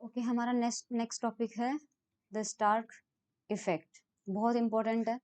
Okay हमारा next topic है the Stark effect. बहुत इंपॉर्टेंट है।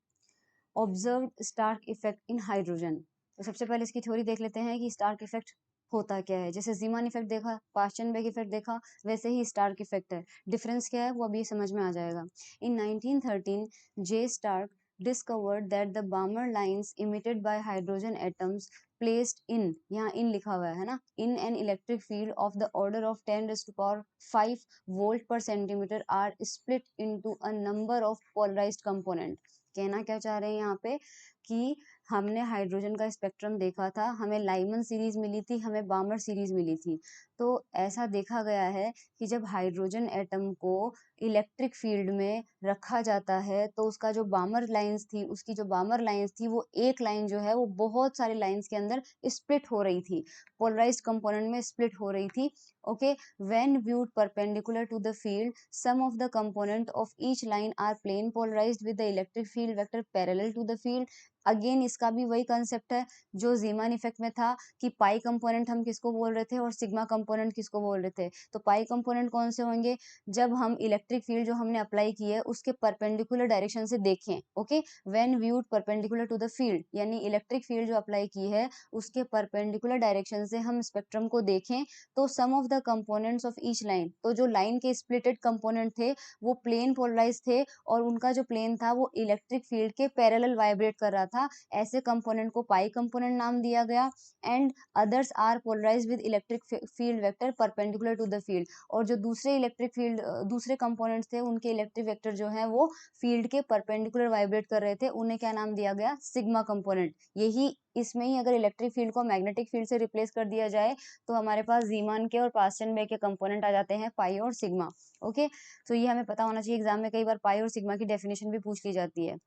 Observed Stark effect in hydrogen. तो सबसे पहले इसकी थ्योरी देख लेते हैं कि स्टार्क इफेक्ट होता क्या है। जैसे जीमान इफेक्ट देखा, पास्चनबेग इफेक्ट देखा, वैसे ही स्टार्क इफेक्ट है। डिफरेंस क्या है वो अभी समझ में आ जाएगा। इन 1913 जे Stark discovered that the Balmer lines emitted by hydrogen atoms placed in, यहाँ in लिखा हुआ है ना, in an electric field of the order of 10 raised to power 5 volt per centimeter are split into a number of polarized component। कहना क्या चाह रहे हैं यहाँ पे कि हमने हाइड्रोजन का स्पेक्ट्रम देखा था, हमें लाइमन सीरीज मिली थी, हमें बामर सीरीज मिली थी। तो ऐसा देखा गया है कि जब हाइड्रोजन एटम को इलेक्ट्रिक फील्ड में रखा जाता है तो उसका जो बामर लाइंस थी, उसकी जो बामर लाइंस थी वो एक लाइन जो है वो बहुत सारे लाइंस के अंदर स्प्लिट हो रही थी, पोलराइज्ड कंपोनेंट में स्प्लिट हो रही थी। Okay, when viewed perpendicular to the field some of the component of each line are plane polarised with the electric field vector parallel to the field. Again इसका भी वही कंसेप्ट है जो Zeeman effect में था कि पाई कंपोनेंट हम किसको बोल रहे थे और सिग्मा कंपोनेंट किसको बोल रहे थे। तो पाई कंपोनेंट कौन से होंगे, जब हम इलेक्ट्रिक फील्ड जो हमने अप्लाई की है उसके परपेंडिकुलर डायरेक्शन से देखें। Okay, when viewed perpendicular to the field, यानी इलेक्ट्रिक फील्ड जो अप्लाई की है उसके परपेंडिकुलर डायरेक्शन से हम स्पेक्ट्रम को देखें तो sum of the components of each line, तो जो लाइन के स्प्लिटेड कंपोनेंट थे वो प्लेन पोलराइज थे और उनका जो प्लेन था वो इलेक्ट्रिक फील्ड के पैरेलल वाइब्रेट कर रहा था। ऐसे कंपोनेंट को पाई कंपोनेंट नाम दिया गया। And others are polarised with electric field vector perpendicular to the field, और जो दूसरे इलेक्ट्रिक फील्ड दूसरे कंपोनेंट्स थे उनके इलेक्ट्रिक वेक्टर जो है वो फील्ड के परपेंडिकुलर वाइब्रेट कर रहे थे, उन्हें क्या नाम दिया गया, सिग्मा कंपोनेंट। यही इसमें ही अगर इलेक्ट्रिक फील्ड को मैग्नेटिक फील्ड से रिप्लेस कर दिया जाए तो हमारे पास जीमान के और पास्चनबेग के कंपोनेंट आ जाते हैं पाई और सिग्मा। ओके, तो ये हमें पता होना चाहिए, एग्जाम में कई बार पाई और सिग्मा की डेफिनेशन भी पूछ ली जाती है।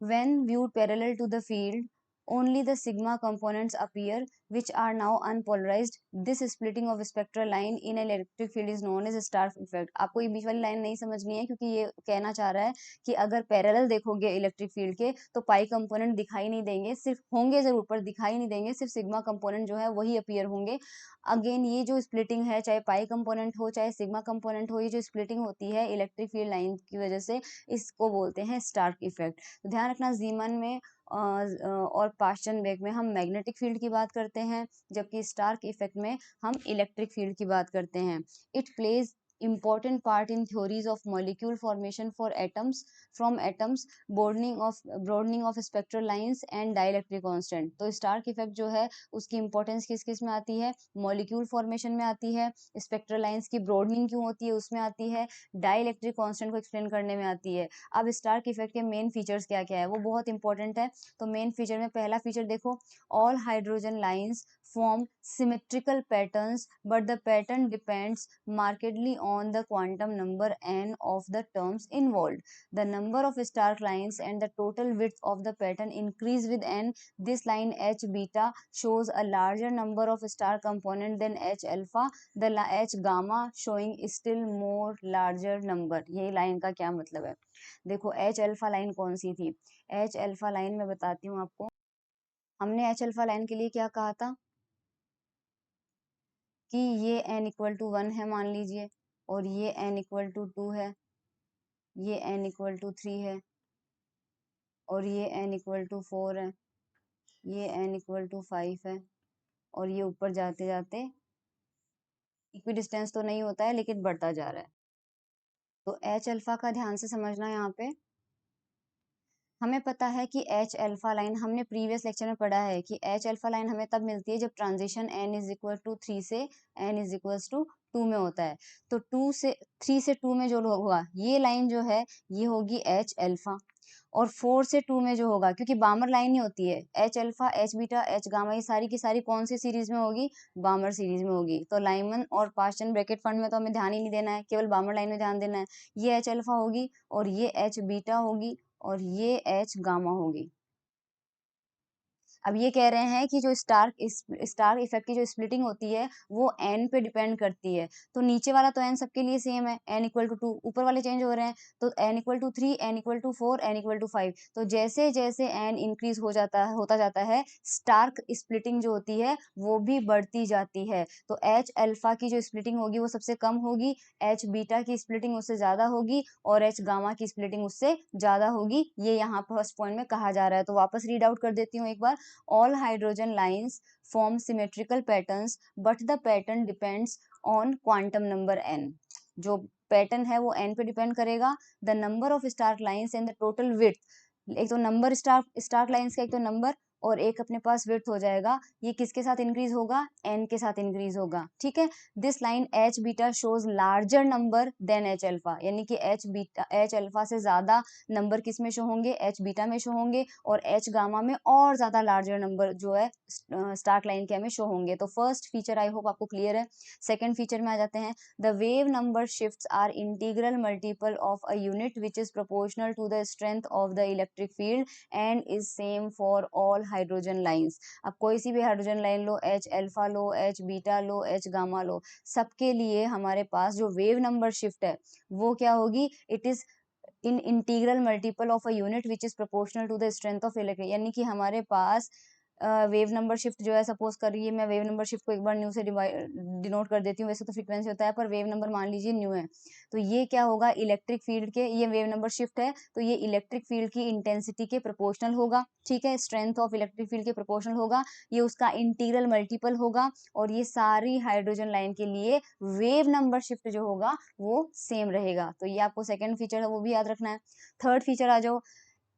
When viewed parallel to the field, only the sigma components appear, which are now unpolarized. This splitting of spectral line in an electric field is known as Stark effect। आपको ये बीच वाली line नहीं समझनी है क्योंकि ये कहना चाह रहा है कि अगर पैरेलल देखोगे इलेक्ट्रिक फील्ड के तो पाई कंपोनेंट दिखाई नहीं देंगे, सिर्फ होंगे जरूर पर दिखाई नहीं देंगे, सिर्फ सिग्मा कंपोनेंट जो है वही अपीयर होंगे। अगेन ये जो स्प्लिटिंग है, चाहे पाई कंपोनेंट हो चाहे सिग्मा कंपोनेंट हो, ये जो स्प्लिटिंग होती है इलेक्ट्रिक फील्ड लाइन की वजह से, इसको बोलते हैं स्टार्क इफेक्ट। तो ध्यान रखना, जीमन में और पास्चनबेग में हम मैग्नेटिक फील्ड की बात करते हैं, जबकि स्टार्क इफेक्ट में हम इलेक्ट्रिक फील्ड की बात करते हैं। It plays important part in theories of molecule formation for atoms, from atoms broadening of spectral lines and dielectric constant। तो स्टार्क इफेक्ट जो है उसकी इंपॉर्टेंस किस किस में आती है, मॉलिक्यूल फॉर्मेशन में आती है, स्पेक्ट्रल लाइंस की ब्रॉडनिंग क्यों होती है उसमें आती है, डाइलेक्ट्रिक कांस्टेंट को एक्सप्लेन करने में आती है। अब स्टार्क इफेक्ट के मेन फीचर्स क्या क्या है वो बहुत इंपॉर्टेंट है। तो मेन फीचर में पहला फीचर देखो, all hydrogen lines form symmetrical patterns but the pattern depends markedly on the quantum number n of the terms involved। The number of Stark lines and the total width of the pattern increase with n। This line H beta shows a larger number of Stark component than H alpha, the H gamma showing still more larger number। ये line का क्या मतलब है, देखो H alpha line कौन सी थी, H alpha line मैं बताती हूँ आपको। हमने H अल्फा लाइन के लिए क्या कहा था कि ये n इक्वल टू 1 है मान लीजिए, और ये n इक्वल टू 2 है, ये n इक्वल टू 3 है, और ये n इक्वल टू 4 है, ये n इक्वल टू 5 है, और ये ऊपर जाते जाते इक्वी डिस्टेंस तो नहीं होता है लेकिन बढ़ता जा रहा है। तो H अल्फा का ध्यान से समझना, यहाँ पे हमें पता है कि H अल्फा लाइन हमने प्रीवियस लेक्चर में पढ़ा है कि H अल्फा लाइन हमें तब मिलती है जब transition n is equal to 3 से n इज इक्वल टू 2 में होता है। तो 3 से 2 में जो होगा ये लाइन जो है ये होगी H अल्फा, और 4 से 2 में जो होगा, क्योंकि बामर लाइन ही होती है, H alpha H beta H gamma ये सारी की सारी कौन सी सीरीज में होगी, बामर सीरीज में होगी। तो लाइमन और पास्चन ब्रैकेट फंड में तो हमें ध्यान ही नहीं देना है, केवल बामर लाइन में ध्यान देना है। ये H अल्फा होगी और ये H बीटा होगी और ये H गामा होगी। अब ये कह रहे हैं कि जो स्टार इफेक्ट की जो स्प्लिटिंग होती है वो n पे डिपेंड करती है। तो नीचे वाला तो n सबके लिए सेम है, n इक्वल टू 2, ऊपर वाले चेंज हो रहे हैं तो n equal to 3, n equal to 4, n equal to 5। तो जैसे जैसे n इंक्रीज होता जाता है, स्टार्क स्प्लिटिंग जो होती है वो भी बढ़ती जाती है। तो H अल्फा की जो स्प्लिटिंग होगी वो सबसे कम होगी, H बीटा की स्प्लिटिंग उससे ज्यादा होगी और H गामा की स्प्लिटिंग उससे ज्यादा होगी। ये यहाँ फर्स्ट पॉइंट में कहा जा रहा है। तो वापस रीड आउट कर देती हूँ एक बार। All hydrogen lines form symmetrical patterns, but the pattern depends on quantum number n. जो पैटर्न है वो n पे डिपेंड करेगा। The number of Stark lines and the total width, एक तो नंबर स्टार्क लाइन्स का एक तो नंबर और एक अपने पास विड्थ हो जाएगा, ये किसके साथ इंक्रीज होगा, n के साथ इंक्रीज होगा। ठीक है, this line H beta shows larger number than H alpha, यानी कि H अल्फा से ज्यादा नंबर किस में शो होंगे, H बीटा में शो होंगे, और H गामा में और ज्यादा लार्जर नंबर जो है स्टार्क लाइन के हमें शो होंगे। तो फर्स्ट फीचर आई होप आपको क्लियर है। सेकंड फीचर में आ जाते हैं। The wave number shifts are integral multiple of a unit which is proportional to the strength of the electric field and is same for all hydrogen lines. अब कोई सी भी हाइड्रोजन लाइन लो, H alpha लो, H beta लो, H gamma लो, सबके लिए हमारे पास जो वेव नंबर शिफ्ट है वो क्या होगी, it is in integral multiple of a unit which is proportional to the strength of electric, यानी कि हमारे पास वेव नंबर शिफ्ट जो है, सपोज करिए मैं वेव नंबर शिफ्ट को एक बार न्यू से डिनोट कर देती हूँ। वैसे तो फ्रीक्वेंसी होता है पर वेव नंबर मान लीजिए न्यू है, तो ये क्या होगा, इलेक्ट्रिक फील्ड के, ये वेव नंबर शिफ्ट है तो ये इलेक्ट्रिक फील्ड की इंटेंसिटी के प्रोपोर्शनल होगा। ठीक है, स्ट्रेंथ ऑफ इलेक्ट्रिक फील्ड के प्रोपोर्शनल होगा, ये उसका इंटीग्रल मल्टीपल होगा, और ये सारी हाइड्रोजन लाइन के लिए वेव नंबर शिफ्ट जो होगा वो सेम रहेगा। तो ये आपको सेकेंड फीचर है वो भी याद रखना है। थर्ड फीचर आ जाओ।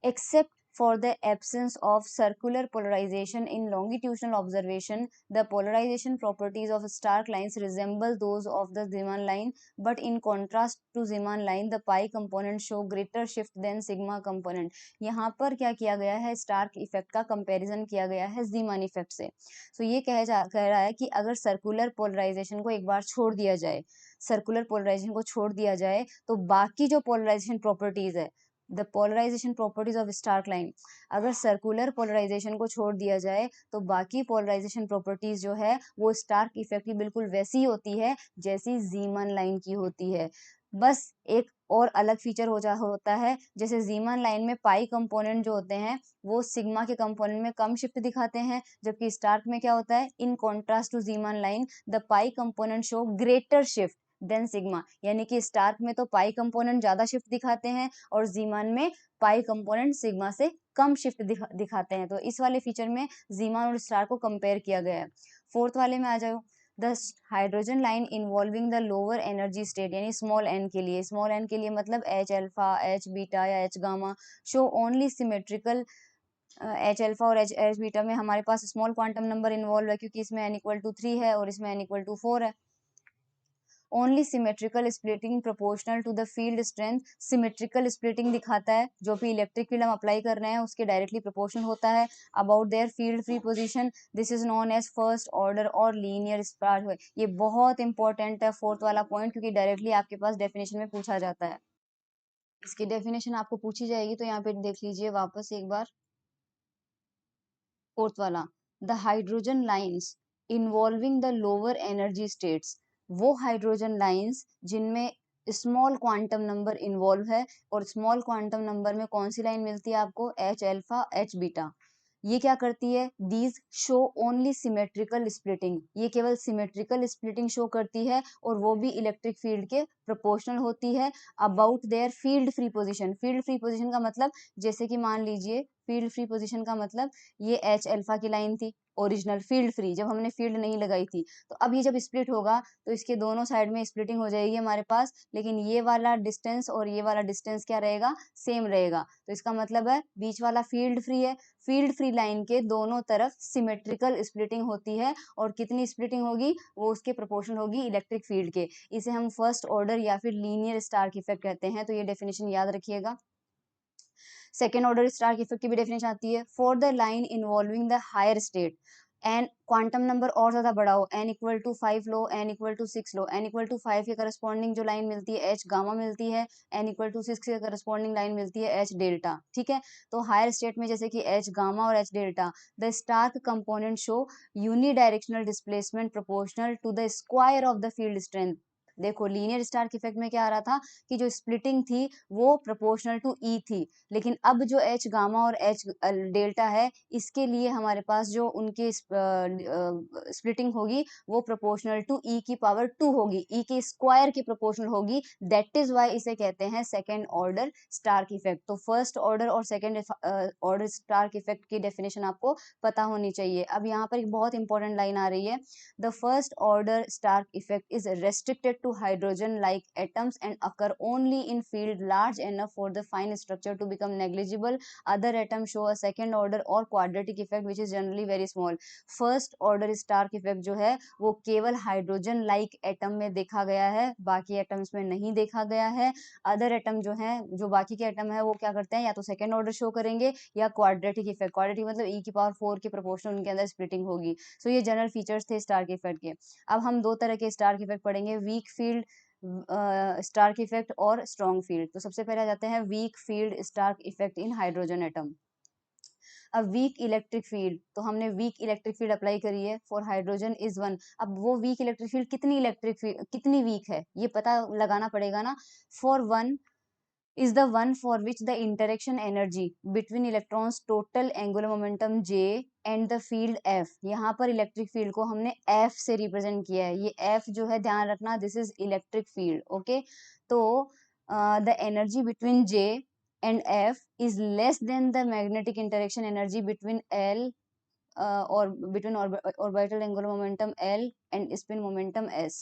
Except for the absence of circular polarization in longitudinal observation, the polarization properties of stark lines resemble those of the Zeeman line, but in contrast to Zeeman line, the pi component show greater shift than sigma component. यहाँ पर क्या किया गया है, Stark effect का comparison किया गया है जीमान इफेक्ट से। तो ये कह रहा है कि अगर सर्कुलर पोलराइजेशन को एक बार छोड़ दिया जाए, सर्कुलर पोलराइजेशन को छोड़ दिया जाए, तो बाकी जो पोलराइजेशन प्रॉपर्टीज है, the polarisation properties of Stark line, अगर सर्कुलर पोलराइजेशन को छोड़ दिया जाए तो बाकी पोलराइजेशन प्रॉपर्टीज जो है वो स्टार्क इफेक्ट की बिल्कुल वैसी होती है जैसी जीमन लाइन की होती है। बस एक और अलग फीचर होता है, जैसे जीमन लाइन में पाई कंपोनेंट जो होते हैं वो सिग्मा के कंपोनेंट में कम शिफ्ट दिखाते हैं, जबकि स्टार्क में क्या होता है, in contrast to Zeeman line the pi component show greater shift than sigma, यानी कि स्टार्क में तो पाई कंपोनेंट ज्यादा शिफ्ट दिखाते हैं और जीमान में पाई कंपोनेंट सिग्मा से कम शिफ्ट दिखाते हैं। तो इस वाले फीचर में जीमान और स्टार को कंपेयर किया गया है। फोर्थ वाले में आ जाओ। The hydrogen line involving the lower energy state, यानी स्मॉल एन के लिए, स्मॉल एन के लिए मतलब H अल्फा, H बीटा या H gamma, show only symmetrical, H alpha और H बीटा में हमारे पास स्मॉल क्वांटम नंबर इन्वॉल्व है क्योंकि इसमें n इक्वल टू 3 है और इसमें n इक्वल टू 4 है। Only symmetrical splitting proportional to the field strength, symmetrical splitting दिखाता है, जो भी इलेक्ट्रिक फील्ड हम अप्लाई कर रहे हैं उसके डायरेक्टली प्रोपोर्शनल होता है about their field free position, this is known as first order और लीनियर स्पार्क। ये बहुत इंपॉर्टेंट है फोर्थ वाला पॉइंट, क्योंकि डायरेक्टली आपके पास डेफिनेशन में पूछा जाता है, इसकी डेफिनेशन आपको पूछी जाएगी। तो यहाँ पे देख लीजिए वापस एक बार, फोर्थ वाला, the hydrogen lines involving the lower energy states, वो हाइड्रोजन लाइंस जिनमें स्मॉल क्वांटम नंबर इन्वॉल्व है, और स्मॉल क्वांटम नंबर में कौन सी लाइन मिलती है आपको, H अल्फा, H बीटा, ये क्या करती है, these show only symmetrical splitting, ये केवल सिमेट्रिकल स्प्लिटिंग शो करती है और वो भी इलेक्ट्रिक फील्ड के प्रोपोर्शनल होती है about their field free position. Field free position का मतलब, जैसे कि मान लीजिए फील्ड फ्री पोजीशन का मतलब ये H अल्फा की लाइन थी ओरिजिनल फील्ड फ्री, जब हमने फील्ड नहीं लगाई थी, तो अब ये जब स्प्लिट होगा तो इसके दोनों साइड में स्प्लिटिंग हो जाएगी हमारे पास, लेकिन ये वाला डिस्टेंस और ये वाला डिस्टेंस क्या रहेगा, सेम रहेगा। तो इसका मतलब है बीच वाला फील्ड फ्री है, फील्ड फ्री लाइन के दोनों तरफ सिमेट्रिकल स्प्लिटिंग होती है, और कितनी स्प्लिटिंग होगी, वो उसके प्रोपोर्शनल होगी इलेक्ट्रिक फील्ड के। इसे हम फर्स्ट ऑर्डर या फिर लीनियर स्टार्क इफेक्ट कहते हैं। तो ये डेफिनेशन याद रखिएगा। सेकेंड ऑर्डर स्टार्क इफेक्ट की भी डेफिनेशन आती है, for the line involving the higher state, n quantum number और ज्यादा बड़ा हो, n इक्वल टू 5 लो, n इक्वल टू 6 लो, n इक्वल टू 5 के करस्पॉन्डिंग जो लाइन मिलती है h गामा मिलती है, n इक्वल टू 6 के करस्पॉन्डिंग लाइन मिलती है h डेल्टा। ठीक है, तो हायर स्टेट में जैसे कि h गामा और h delta, the Stark component show unidirectional displacement proportional to the square of the field strength. देखो लीनियर स्टार्क इफेक्ट में क्या आ रहा था कि जो स्प्लिटिंग थी वो प्रोपोर्शनल टू ई थी, लेकिन अब जो एच गामा और एच डेल्टा है इसके लिए हमारे पास जो उनकी स्प्लिटिंग होगी वो प्रोपोर्शनल टू ई की पावर 2 होगी, ई के स्क्वायर की प्रोपोर्शनल होगी। दैट इज वाई इसे कहते हैं सेकेंड ऑर्डर स्टार्क इफेक्ट। तो फर्स्ट ऑर्डर और सेकेंड ऑर्डर स्टार्क इफेक्ट की डेफिनेशन आपको पता होनी चाहिए। अब यहाँ पर एक बहुत इंपॉर्टेंट लाइन आ रही है, the first order Stark effect is restricted to hydrogen like atoms and occur only in field large enough for the fine structure to become negligible. Other atoms show a second order or quadratic effect which is generally very small. First order Stark effect जो है वो केवल hydrogen like atom में देखा गया है, बाकी atoms में नहीं देखा गया है। अदर एटम जो है, जो बाकी के एटम है वो क्या करते हैं, या तो सेकेंड ऑर्डर शो करेंगे या क्वाड्रेटिक इफेक्ट। क्वाड्रेटिक मतलब ई की पावर 4 के प्रोपोर्शनल उनके अंदर स्प्लिटिंग होगी। सो ये जनरल फीचर्स थे स्टार्क इफेक्ट के। अब हम दो तरह के स्टार्क इफेक्ट पढ़ेंगे, वीक फील्ड स्टार्क इफेक्ट और स्ट्रॉन्ग फील्ड। तो सबसे पहले आ जाते हैं weak field Stark effect in hydrogen atom. अब वीक इलेक्ट्रिक फील्ड, तो हमने वीक इलेक्ट्रिक फील्ड अप्लाई करी है फॉर हाइड्रोजन इज 1। अब वो वीक इलेक्ट्रिक फील्ड कितनी इलेक्ट्रिक फील्ड कितनी वीक है ये पता लगाना पड़ेगा ना। For 1 is the one for which the interaction energy between electrons total angular momentum j and the field f। यहाँ पर इलेक्ट्रिक फील्ड को हमने f से रिप्रेजेंट किया है, ये f जो है ध्यान रखना, this is electric field. Okay, तो the energy between j and f is less than the magnetic interaction energy between l or between orbital angular momentum l and spin momentum s।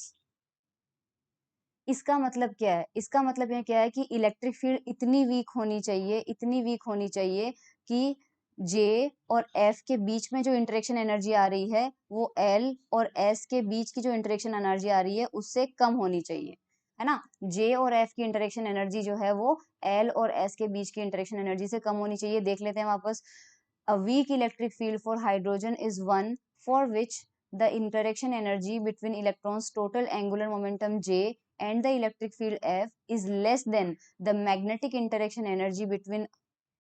इसका मतलब क्या है, इसका मतलब ये क्या है कि इलेक्ट्रिक फील्ड इतनी वीक होनी चाहिए, इतनी वीक होनी चाहिए कि J और F के बीच में जो इंटरेक्शन एनर्जी आ रही है वो L और S के बीच की जो इंटरेक्शन एनर्जी आ रही है उससे कम होनी चाहिए, है ना। J और F की इंटरेक्शन एनर्जी जो है वो L और S के बीच की इंटरेक्शन एनर्जी से कम होनी चाहिए। देख लेते हैं वापस, a weak electric field for hydrogen is one for which the interaction energy between electrons total angular momentum J and the electric field F is less than the magnetic interaction energy between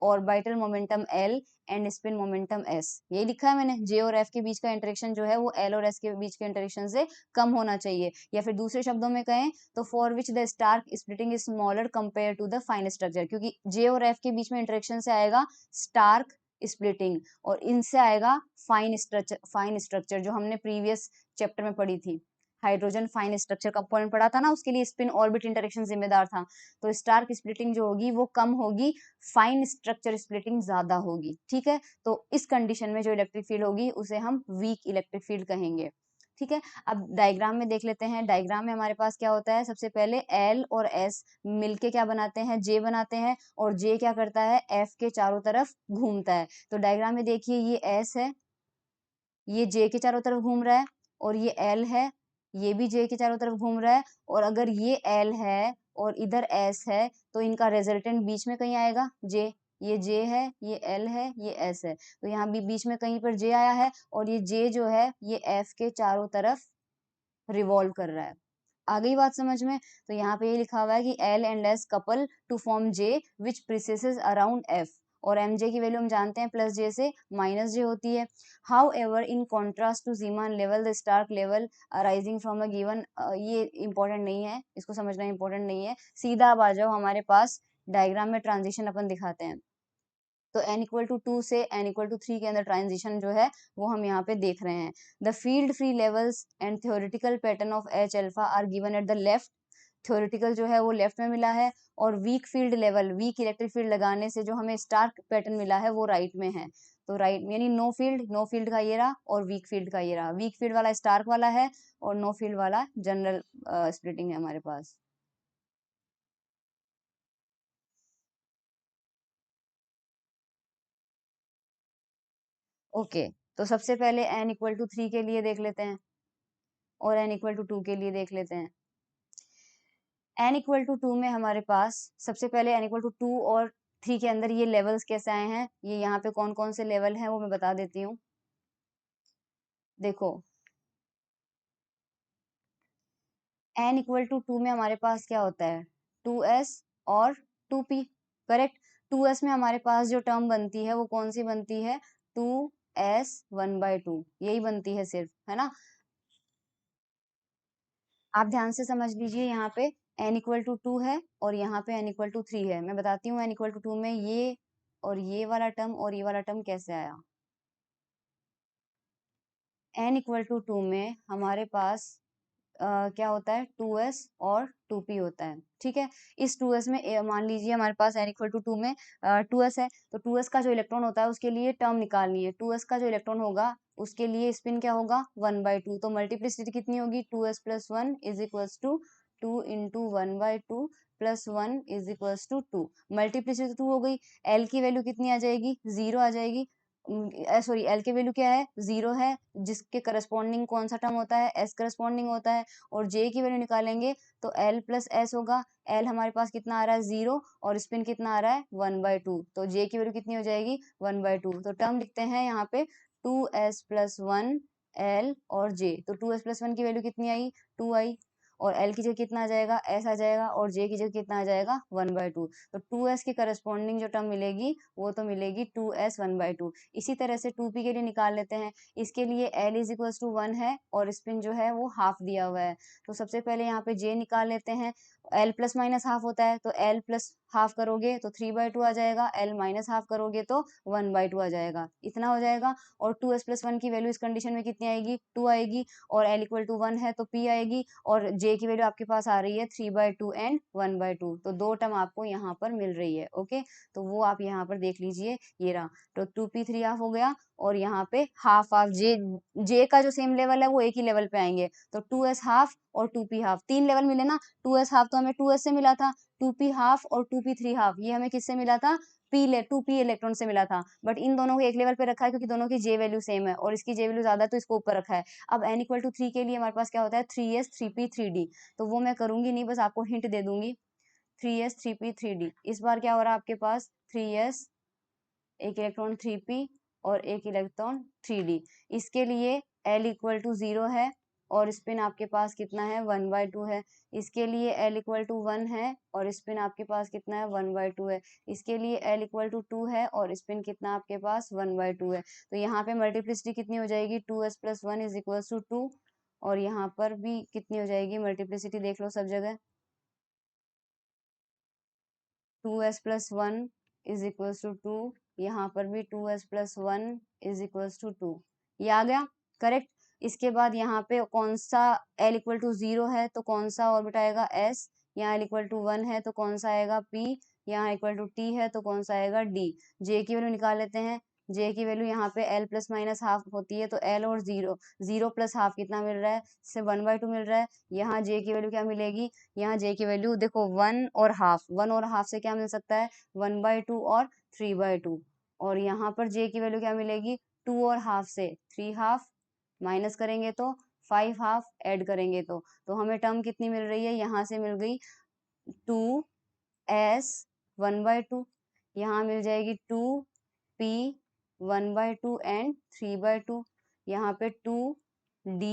orbital momentum L and spin momentum S। यही लिखा है मैंने, J और F के बीच का interaction जो है वो L और S के बीच के इंटरेक्शन से कम होना चाहिए। या फिर दूसरे शब्दों में कहें तो for which the Stark splitting is smaller compare to the fine structure, क्योंकि J और F के बीच में इंटरेक्शन से आएगा स्टार्क स्प्लिटिंग और इनसे आएगा फाइन स्ट्रक्चर जो हमने प्रीवियस चैप्टर में पढ़ी थी। हाइड्रोजन फाइन स्ट्रक्चर कंपोनेंट पढ़ा था ना, उसके लिए स्पिन ऑर्बिट इंटरेक्शन जिम्मेदार था। तो स्टार्क स्प्लिटिंग जो होगी वो कम होगी, फाइन स्ट्रक्चर स्प्लिटिंग ज्यादा होगी। ठीक है, तो इस कंडीशन में जो इलेक्ट्रिक फील्ड होगी उसे हम वीक इलेक्ट्रिक फील्ड कहेंगे। ठीक है, अब डायग्राम में देख लेते हैं। डायग्राम में हमारे पास क्या होता है, सबसे पहले L और S मिलके क्या बनाते हैं, J बनाते हैं, और J क्या करता है, F के चारों तरफ घूमता है। तो डायग्राम में देखिए ये S है, ये J के चारों तरफ घूम रहा है, और ये L है, ये भी J के चारों तरफ घूम रहा है। और अगर ये L है और इधर S है तो इनका रिजल्टेंट बीच में कहीं आएगा J। ये J है, ये L है, ये S है, तो यहाँ भी बीच में कहीं पर J आया है, और ये J जो है ये F के चारों तरफ रिवॉल्व कर रहा है। आ गई बात समझ में। तो यहाँ पे ये लिखा हुआ है कि L and S couple to form J which precesses around F, और mj की वैल्यू हम जानते हैं प्लस j से माइनस j होती है। However in contrast to Zeeman level the Stark level arising from a given, ये important नहीं है, इसको समझना इंपॉर्टेंट नहीं है। सीधा अब आ जाओ हमारे पास डायग्राम में ट्रांजिशन अपन दिखाते हैं। तो n इक्वल टू 2 से n इक्वल टू 3 के अंदर ट्रांजिशन जो है वो हम यहाँ पे देख रहे हैं। The field free levels and theoretical pattern of H alpha are given at the left. Theoretical जो है वो लेफ्ट में मिला है, और weak field level, weak electric field लगाने से जो हमें स्टार्क पैटर्न मिला है वो राइट में है। तो राइट यानी नो फील्ड का ये रहा, और वीक फील्ड का ये रहा। वीक फील्ड वाला स्टार्क वाला है, और नो फील्ड वाला जनरल स्प्लिटिंग है हमारे पास। ओके, तो सबसे पहले n इक्वल टू 3 के लिए देख लेते हैं, और n इक्वल टू 2 के लिए देख लेते हैं। n इक्वल टू 2 में हमारे पास सबसे पहले n इक्वल टू 2 और 3 के अंदर ये लेवल्स कैसे आए हैं, ये यहाँ पे कौन कौन से लेवल हैं वो मैं बता देती हूँ। देखो n इक्वल टू 2 में हमारे पास क्या होता है 2s और 2p, करेक्ट। 2s में हमारे पास जो टर्म बनती है वो कौन सी बनती है 2s 1/2, यही बनती है सिर्फ, है ना। आप ध्यान से समझ लीजिए, यहाँ पे n इक्वल टू 2 है और यहाँ पे n इक्वल टू 3 है। मैं बताती हूँ n इक्वल टू 2 में ये और ये वाला टर्म और ये वाला टर्म कैसे आया। n इक्वल टू 2 में हमारे पास क्या होता है 2s और 2p होता है, ठीक है। इस 2s में मान लीजिए हमारे पास n इक्वल टू 2 में 2s है, तो 2s का जो इलेक्ट्रॉन होता है उसके लिए टर्म निकालनी है। 2s का जो इलेक्ट्रॉन होगा उसके लिए स्पिन क्या होगा 1/2, तो मल्टीप्लिसिटी कितनी होगी 2s plus 1 is equals to 2 into 1/2 plus 1 is equals to 2। Multiplicity 2 हो गई, एल की वैल्यू कितनी आ जाएगी 0 आ जाएगी। सॉरी एल की वैल्यू क्या है 0 है, जिसके करस्पॉन्डिंग कौन सा टर्म होता है एस करस्पॉन्डिंग होता है। और जे की वैल्यू निकालेंगे तो एल प्लस एस होगा। एल हमारे पास कितना आ रहा है 0 और स्पिन कितना आ रहा है 1/2, तो जे की वैल्यू कितनी हो जाएगी 1/2। तो टर्म लिखते हैं यहाँ पे 2s+1 एल और जे, तो 2s+1 की वैल्यू कितनी आई 2 आई, और एल की जगह कितना आ जाएगा एस आ जाएगा, और जे की जगह कितना आ जाएगा 1/2। तो 2s के करस्पॉन्डिंग जो टर्म मिलेगी वो तो मिलेगी 2s 1/2। इसी तरह से 2p के लिए निकाल लेते हैं। इसके लिए l इज इक्वल्स टू 1 है और स्पिन जो है वो हाफ दिया हुआ है, तो सबसे पहले यहाँ पे j निकाल लेते हैं। l प्लस माइनस हाफ होता है, तो l प्लस हाफ करोगे तो 3/2 आ जाएगा, l माइनस हाफ करोगे तो 1/2 आ जाएगा, इतना हो जाएगा। और 2s+1 की वैल्यू इस कंडीशन में कितनी आएगी 2 आएगी, और l इक्वल टू 1 है तो p आएगी, और j की वैल्यू आपके पास आ रही है 3/2 एंड 1/2, तो दो टर्म आपको यहाँ पर मिल रही है। ओके, तो वो आप यहाँ पर देख लीजिए, ये रहा, तो 2p 3 हाफ हो गया, और यहाँ पे हाफ हाफ जे का जो सेम लेवल है वो एक ही लेवल पे आएंगे, तो 2s हाफ और 2p हाफ, तीन लेवल मिले ना। 2s हाफ तो हमें 2s से मिला था, 2p हाफ और 2p 3 हाफ ये हमें किससे मिला था 2p इलेक्ट्रॉन से मिला था, बट इन दोनों को एक लेवल पे रखा है क्योंकि दोनों की जे वैल्यू सेम है, और इसकी जे वैल्यू ज्यादा है तो इसको ऊपर रखा है। अब n इक्वल टू 3 के लिए हमारे पास क्या होता है 3s 3p 3d, तो वो मैं करूंगी नहीं, बस आपको हिंट दे दूंगी। 3s 3p 3d, इस बार क्या हो रहा है आपके पास 3s एक इलेक्ट्रॉन 3p और एक इलेक्ट्रॉन 3d। इसके लिए l इक्वल टू 0 है और स्पिन आपके पास कितना है 1/2 है। इसके लिए l इक्वल टू 1 है और स्पिन आपके पास कितना है 1/2 है। इसके लिए l इक्वल टू 2 है और स्पिन कितना आपके पास 1/2 है। तो यहाँ पे मल्टीप्लिसिटी कितनी हो जाएगी 2s+1 इज इक्वल टू 2, और यहाँ पर भी कितनी हो जाएगी मल्टीप्लिसिटी देख लो सब जगह, 2s+1 इज इक्वल्स टू 2, यहाँ पर भी 2s+1 इज इक्वल्स टू 2, ये आ गया करेक्ट। इसके बाद यहाँ पे कौन सा l इक्वल टू 0 है तो कौन सा ऑर्बिट आएगा s, यहाँ l इक्वल टू 1 है तो कौन सा आएगा p, यहाँ इक्वल टू t है तो कौन सा आएगा d। j की वैल्यू निकाल लेते हैं, j की वैल्यू यहाँ पे l प्लस माइनस हाफ होती है, तो l और 0 0 प्लस हाफ कितना मिल रहा है से 1/2 मिल रहा है। यहाँ j की वैल्यू क्या मिलेगी, यहाँ j की वैल्यू देखो 1 और हाफ से क्या मिल सकता है 1/2 और 3/2, और यहाँ पर j की वैल्यू क्या मिलेगी 2 और हाफ से 3 हाफ, माइनस करेंगे तो 5 हाफ, ऐड करेंगे तो हमें टर्म कितनी मिल रही है यहाँ से मिल गई 2s 1/2, यहाँ मिल जाएगी 2p 1/2 एंड 3/2, यहाँ पे 2d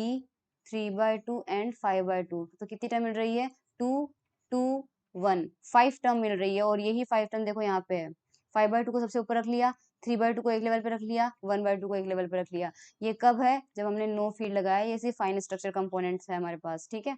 3/2 एंड 5/2, तो कितनी टर्म मिल रही है 2 2 1, 5 टर्म मिल रही है, और यही 5 टर्म देखो यहाँ पे है। 5/2 को सबसे ऊपर रख लिया, 3/2 को एक लेवल पे रख लिया, 1/2 को एक लेवल पे रख लिया। ये कब है जब हमने नो फील्ड लगाया, ये सिर्फ फाइन स्ट्रक्चर कंपोनेंट्स है हमारे पास, ठीक है।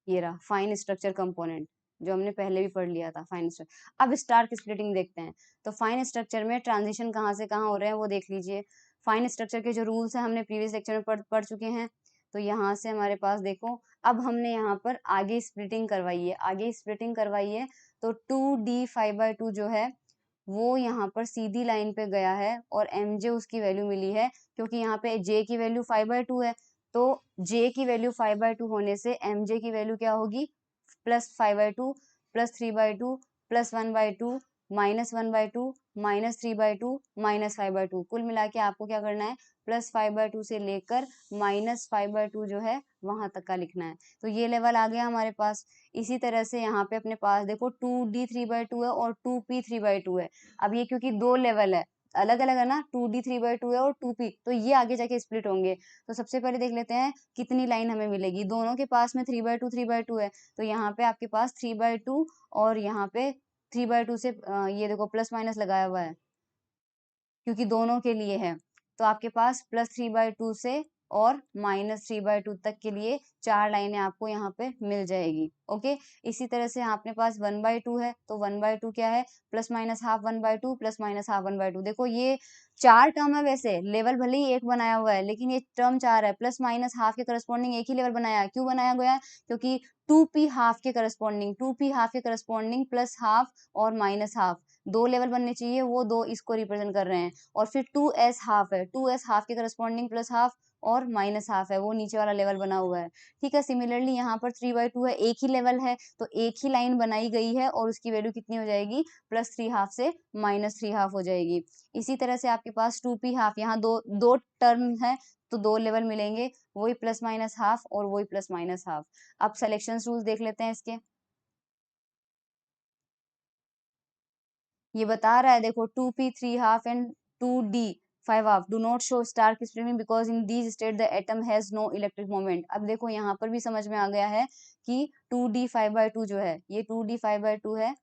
ये रहा फाइन स्ट्रक्चर कंपोनेंट, जो हमने पहले भी पढ़ लिया था फाइन स्ट्रक्चर। अब स्टार्क स्प्लिटिंग देखते हैं, तो फाइन स्ट्रक्चर में ट्रांजिशन कहाँ से कहाँ हो रहे हैं वो देख लीजिए। फाइन स्ट्रक्चर के जो रूल्स हैं हमने प्रीवियस लेक्चर में पढ़ चुके हैं, तो यहाँ से हमारे पास देखो, अब हमने यहाँ पर आगे स्प्लिटिंग करवाई है, आगे स्प्लिटिंग करवाई है, तो 2d 5/2 जो है वो यहाँ पर सीधी लाइन पे गया है, और mj उसकी वैल्यू मिली है, क्योंकि यहाँ पे j की वैल्यू 5/2 है, तो j की वैल्यू 5/2 होने से mj की वैल्यू क्या होगी +5/2 +3/2 +1/2 -1/2 -3/2 -5/2, कुल मिला के आपको क्या करना है +5/2 से लेकर -5/2 जो है वहां तक का लिखना है। तो ये लेवल आ गया हमारे पास। इसी तरह से यहाँ पे अपने पास देखो 2d 3/2 है और 2p 3/2 है। अब ये क्योंकि दो लेवल है अलग अलग है ना, 2D 3/2 है और 2P, तो ये आगे जाके स्प्लिट होंगे। तो सबसे पहले देख लेते हैं कितनी लाइन हमें मिलेगी। दोनों के पास में 3/2 है, तो यहाँ पे आपके पास 3/2 और यहाँ पे 3/2 से ये देखो प्लस माइनस लगाया हुआ है क्योंकि दोनों के लिए है। तो आपके पास +3/2 से और -3/2 तक के लिए 4 लाइनें आपको यहाँ पे मिल जाएगी। ओके, इसी तरह से अपने पास 1/2 है, तो 1/2 क्या है, plus minus half 1/2 plus minus half 1/2। देखो ये 4 टर्म है, वैसे लेवल भले ही एक बनाया हुआ है लेकिन ये टर्म 4 है। प्लस माइनस हाफ के करस्पॉन्डिंग एक ही लेवल बनाया है। क्यों बनाया गया है, क्योंकि 2p हाफ के करस्पॉन्डिंग, 2p हाफ के करस्पॉन्डिंग प्लस हाफ और माइनस हाफ दो लेवल बनने चाहिए, वो दो इसको रिप्रेजेंट कर रहे हैं। और फिर 2s हाफ है, 2s हाफ के करस्पॉन्डिंग प्लस हाफ और माइनस हाफ है, वो नीचे वाला लेवल बना हुआ है। ठीक है, सिमिलरली यहाँ पर 3/2 है, एक ही लेवल है, तो एक ही लाइन बनाई गई है और उसकी वैल्यू कितनी हो जाएगी, +3 हाफ से -3 हाफ हो जाएगी। इसी तरह से आपके पास 2p हाफ, यहाँ दो दो टर्म है तो दो लेवल मिलेंगे, वही प्लस माइनस हाफ और वही प्लस माइनस हाफ। अब सिलेक्शन रूल्स देख लेते हैं इसके। ये बता रहा है देखो 2p 3 half and 2d 5 half do not show Stark splitting because in these state the atom has no electric moment. अब देखो यहाँ पर भी समझ में आ गया है कि 2d 5/2 जो है, ये 2d 5/2 है,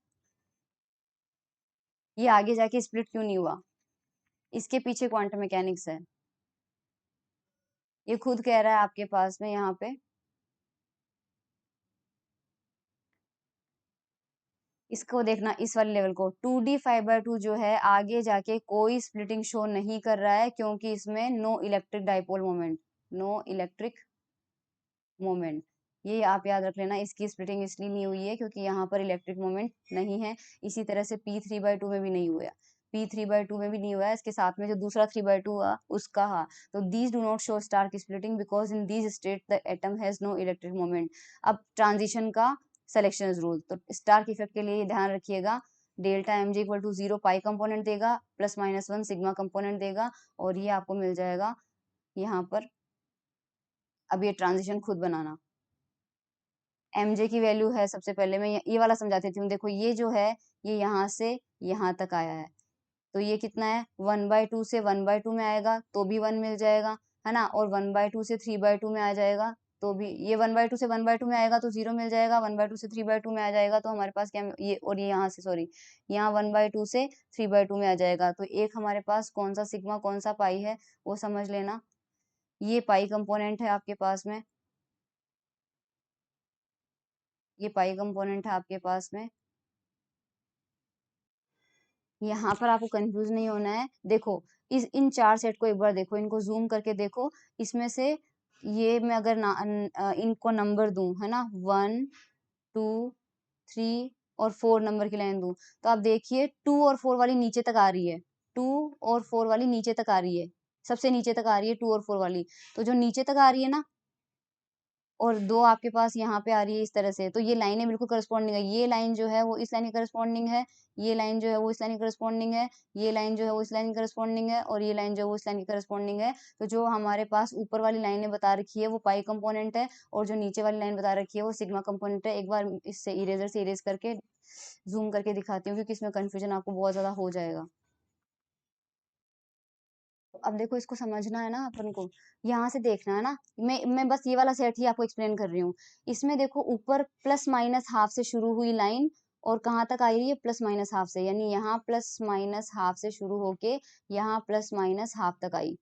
ये आगे जाके स्प्लिट क्यों नहीं हुआ, इसके पीछे क्वांटम मैकेनिक्स है। ये खुद कह रहा है आपके पास में यहाँ पे, इसको देखना इस वाले लेवल को, 2d 5/2 जो है आगे जाके कोई स्प्लिटिंग शो नहीं कर रहा है क्योंकि इसमें no electric dipole moment, no electric moment. ये आप याद रख लेना, इसकी स्प्लिटिंग इसलिए नहीं हुई है क्योंकि यहाँ पर इलेक्ट्रिक मोमेंट नहीं है। इसी तरह से p3/2 में भी नहीं हुआ, p3/2 में भी नहीं हुआ है। इसके साथ में जो दूसरा 3/2 हुआ उसका, हाँ, तो these do not show Stark splitting because in these state the atom has no electric moment. अब ट्रांजिशन का सिलेक्शन रूल, तो स्टार्क इफेक्ट के लिए ये ध्यान रखिएगा, delta M J equal to 0 pi component देगा, +-1 सिग्मा कंपोनेंट देगा, और ये आपको मिल जाएगा यहाँ पर। अब ये ट्रांजिशन खुद बनाना। mj की वैल्यू है, सबसे पहले मैं ये वाला समझा देती हूँ। देखो ये जो है, ये यहाँ से यहाँ तक आया है, तो ये कितना है, 1/2 से 1/2 में आएगा तो भी 1 मिल जाएगा, है ना। और 1/2 से 3/2 में आ जाएगा तो भी, ये 1/2 से 1/2 में आएगा तो 0 मिल जाएगा, 1/2 से 3/2 में आ जाएगा तो हमारे पास क्या, ये, और ये यहाँ से, सॉरी, यहाँ 1/2 से 3/2 में आ जाएगा, तो एक हमारे पास कौन सा सिग्मा कौन सा पाई है वो समझ लेना। ये पाई कंपोनेंट है आपके पास में, ये पाई कंपोनेंट है आपके पास में। यहाँ पर आपको कंफ्यूज नहीं होना है। देखो इन चार सेट को एक बार देखो, इनको जूम करके देखो। इसमें से ये मैं अगर इनको नंबर दूं, है ना, 1 2 3 और 4 नंबर की लाइन दूं, तो आप देखिए 2 और 4 वाली नीचे तक आ रही है, 2 और 4 वाली नीचे तक आ रही है, सबसे नीचे तक आ रही है 2 और 4 वाली। तो जो नीचे तक आ रही है ना, और दो आपके पास यहाँ पे आ रही है इस तरह से, तो ये लाइनें बिल्कुल करस्पॉन्डिंग है। ये लाइन जो है वो इस लाइन की करस्पॉन्डिंग है, ये लाइन जो है वो इस लाइन की करस्पॉन्डिंग है, ये लाइन जो है वो इस लाइन की करस्पॉन्डिंग है, और ये लाइन जो है वो इस लाइन की करस्पॉन्डिंग है। तो जो हमारे पास ऊपर वाली लाइनें बता रखी है वो पाई कंपोनेंट है, और जो नीचे वाली लाइन बता रखी है वो सिग्मा कंपोनेंट है। एक बार इससे इरेजर से इरेज करके जूम करके दिखाती हूँ क्योंकि इसमें कंफ्यूजन आपको बहुत ज्यादा हो जाएगा। अब देखो इसको समझना है ना अपन को, यहाँ से देखना है ना। मैं बस ये वाला सेट ही आपको एक्सप्लेन कर रही हूँ। इसमें देखो ऊपर प्लस माइनस हाफ से शुरू हुई लाइन और कहाँ तक आई रही है, प्लस माइनस हाफ से, यानी यहाँ प्लस माइनस हाफ से शुरू होके यहाँ प्लस माइनस हाफ तक आई,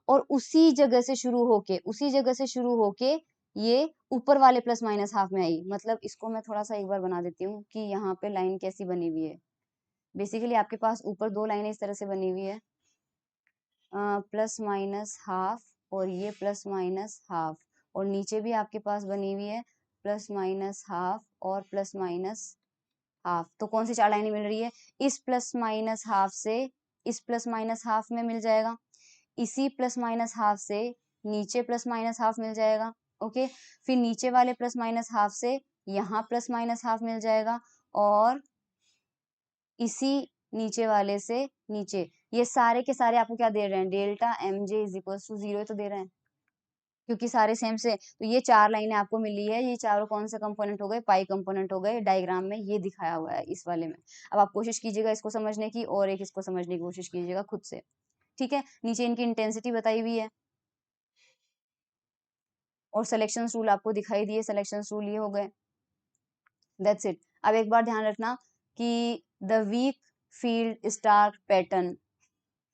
और उसी जगह से शुरू होके, उसी जगह से शुरू होके ये ऊपर वाले प्लस माइनस हाफ में आई। मतलब इसको मैं थोड़ा सा एक बार बना देती हूँ कि यहाँ पे लाइन कैसी बनी हुई है। बेसिकली आपके पास ऊपर दो लाइनें इस तरह से बनी हुई है, प्लस माइनस हाफ, और ये प्लस माइनस हाफ, और नीचे भी आपके पास बनी हुई है प्लस माइनस हाफ और प्लस माइनस हाफ। तो कौन सी चार लाइनें मिल रही है, इस प्लस माइनस हाफ से इस प्लस माइनस हाफ में मिल जाएगा, इसी प्लस माइनस हाफ से नीचे प्लस माइनस हाफ मिल जाएगा। ओके, फिर नीचे वाले प्लस माइनस हाफ से यहाँ प्लस माइनस हाफ मिल जाएगा, और इसी नीचे वाले से नीचे, ये सारे के सारे आपको क्या दे रहे हैं, delta M J is equal to 0 तो दे रहे हैं। क्योंकि सारे सेम से, तो ये 4 लाइनें आपको मिली है, ये चारों कौन से कंपोनेंट हो गए, पाई कंपोनेंट हो गए, डायग्राम में ये दिखाया हुआ है इस वाले में। अब आप कोशिश कीजिएगा इसको समझने की और एक इसको समझने की कोशिश कीजिएगा खुद से, ठीक है। नीचे इनकी इंटेंसिटी बताई हुई है और सिलेक्शन रूल आपको दिखाई दिए, सिलेक्शन रूल ये हो गए, दैट्स इट। अब एक बार ध्यान रखना कि the weak field star pattern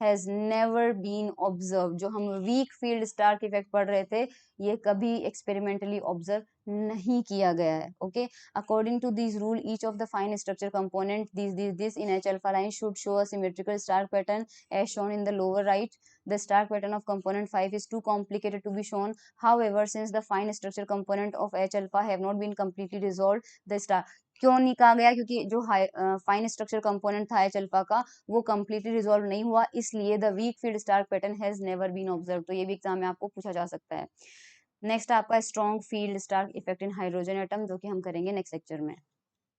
has never been observe, जो हम वीक फील्ड स्टार इफेक्ट पढ़ रहे थे, ये कभी एक्सपेरिमेंटली ऑब्जर्व नहीं किया गया है। Okay, according to this rule each of the fine structure component this in H alpha line should show a symmetrical star pattern as shown in the lower right. The star pattern of component 5 is too complicated to be shown. However, since the fine structure component of H alpha have not been completely resolved, the star क्यों नहीं कहा गया, क्योंकि जो fine structure component था H alpha का वो completely resolve नहीं हुआ, इसलिए the weak field star pattern has never been observe. तो ये भी एग्जाम में आपको पूछा जा सकता है। नेक्स्ट आपका strong field star effect in hydrogen atom, जो कि हम करेंगे नेक्स्ट लेक्चर में।